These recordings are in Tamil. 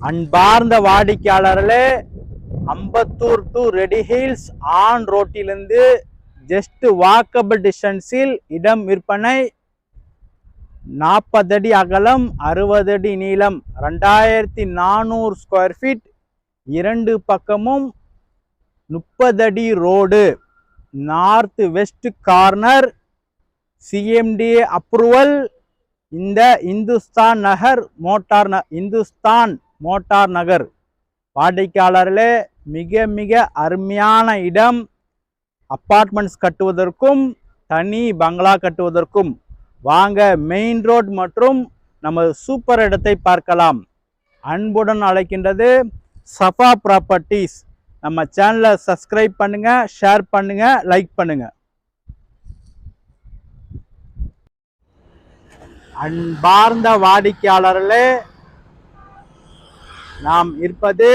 அன்பார்ந்த வாடிக்கையாளர்களே, Ambattur to Red Hills on ரோட்டிலிருந்து ஜஸ்ட் வாக்கபிள் டிஸ்டன்ஸில் இடம் விற்பனை. 40 அடி அகலம், 60 அடி நீளம், 2400 ஸ்கொயர் ஃபீட், 2 பக்கமும் 30 அடி road, north west corner, CMDA approval. இந்த இந்துஸ்தான் மோட்டார் நகர் வாடிக்கையாளர்களே, மிக மிக அருமையான இடம். அப்பார்ட்மெண்ட்ஸ் கட்டுவதற்கும் தனி பங்களா கட்டுவதற்கும் வாங்க மெயின் ரோட் மற்றும் நம்ம சூப்பர் இடத்தை பார்க்கலாம். அன்புடன் அழைக்கின்றது சஃபா ப்ராப்பர்ட்டிஸ். நம்ம சேனலை சப்ஸ்கிரைப் பண்ணுங்க, ஷேர் பண்ணுங்க, லைக் பண்ணுங்க. அன்பார்ந்த வாடிக்கையாளர்களே, நாம் இருப்பது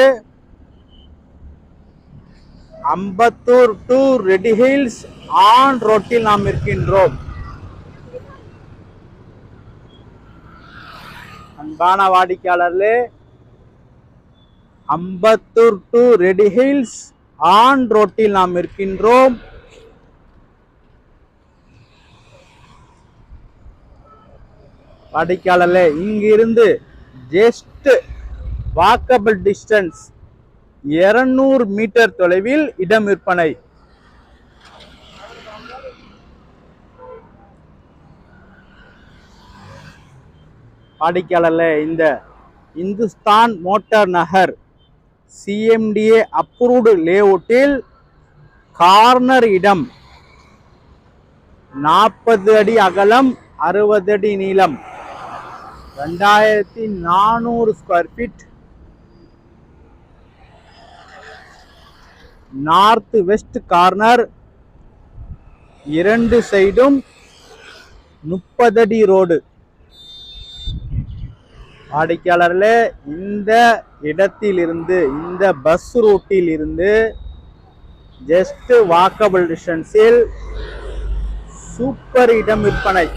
Ambattur to Red Hills on ரோட்டில் நாம் இருக்கின்றோம். அன்பான வாடிக்கையாளர்களே, Ambattur to Red Hills on ரோட்டில் நாம் இருக்கின்றோம். வாடிக்கையாளர்களே, இங்கிருந்து ஜஸ்ட் வாக்கபிள் டிஸ்டன்ஸ் 200 மீட்டர் தொலைவில் இடம் விற்பனை. வாடிக்கையாளர்களே, இந்த Hindustan motor Nagar CMDA approved லேஅவுட்டில் கார்னர் இடம், 40 அடி அகலம், 60 அடி நீளம், 2400 square feet, north west corner, 2 சைடும் 30 அடி ரோடு. வாடிக்கையாளர்களே, இந்த இடத்திலிருந்து, இந்த பஸ் ரூட்டில் இருந்து ஜஸ்ட் வாக்கபிள் டிஸ்டன்ஸில் சூப்பர் இடம் விற்பனை.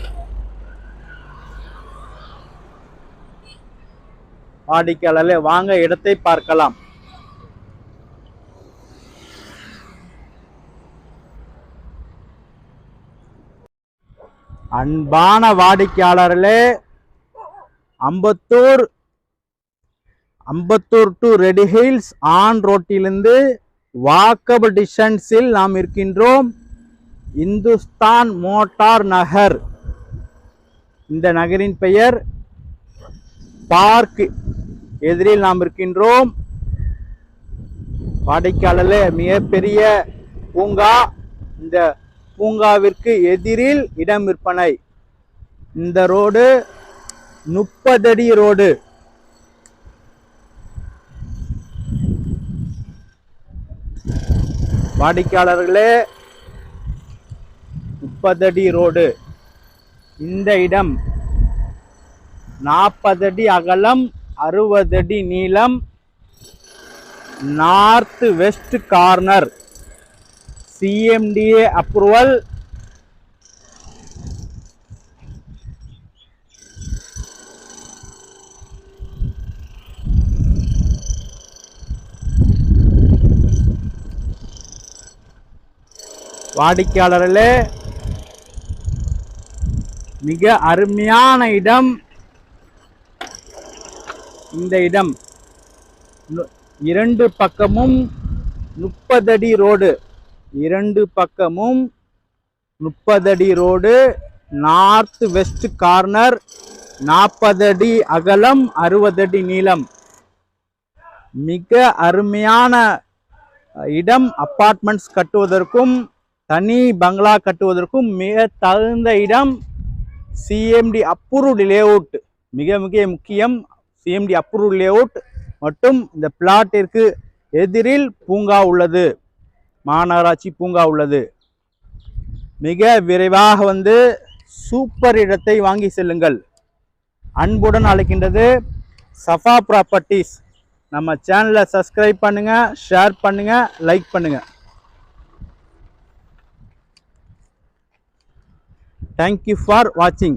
வாடிக்கையாளர்களே, வாங்க இடத்தை பார்க்கலாம். அன்பான வாடிக்கையாளர்களே, Ambattur to Red Hills on ரோட்டிலிருந்து வாக்கபிள் டிஸ்டன்ஸில் நாம் இருக்கின்றோம். இந்துஸ்தான் மோட்டார் நகர். இந்த நகரின் பெயர் பார்க் எதிரில் நாம் இருக்கின்றோம். வாடிக்கையாளர்களே, மிகப்பெரிய பூங்கா. இந்த பூங்காவிற்கு எதிரில் இடம் விற்பனை. இந்த ரோடு 30 அடி ரோடு. வாடிக்கையாளர்களே, 30 அடி ரோடு. இந்த இடம் 40 அடி அகலம், 60 அடி நீளம், north west corner, CMDA approval. வாடிக்கையாளர்களே, மிக அருமையான இடம். இந்த இடம் 2 பக்கமும் 30 அடி ரோடு. 2 பக்கமும் 30 அடி ரோடு, நார்த் வெஸ்ட் கார்னர், 40 அடி அகலம், 60 அடி நீளம். மிக அருமையான இடம். அப்பார்ட்மெண்ட்ஸ் கட்டுவதற்கும் தனி பங்களா கட்டுவதற்கும் மிக தகுந்த இடம். சிஎம்டி அப்ரூவ்டு லேஅவுட் மிக மிக முக்கியம். சிஎம்டி அப்ரூவ்டு லேஅவுட் மற்றும் இந்த பிளாட்டிற்கு எதிரில் பூங்கா உள்ளது, மாநகராட்சி பூங்கா உள்ளது. மிக விரைவாக வந்து சூப்பர் இடத்தை வாங்கி செல்லுங்கள். அன்புடன் அழைக்கின்றது சஃபா ப்ராப்பர்ட்டிஸ். நம்ம சேனலை சப்ஸ்கிரைப் பண்ணுங்க, ஷேர் பண்ணுங்க, லைக் பண்ணுங்க. Thank you for watching.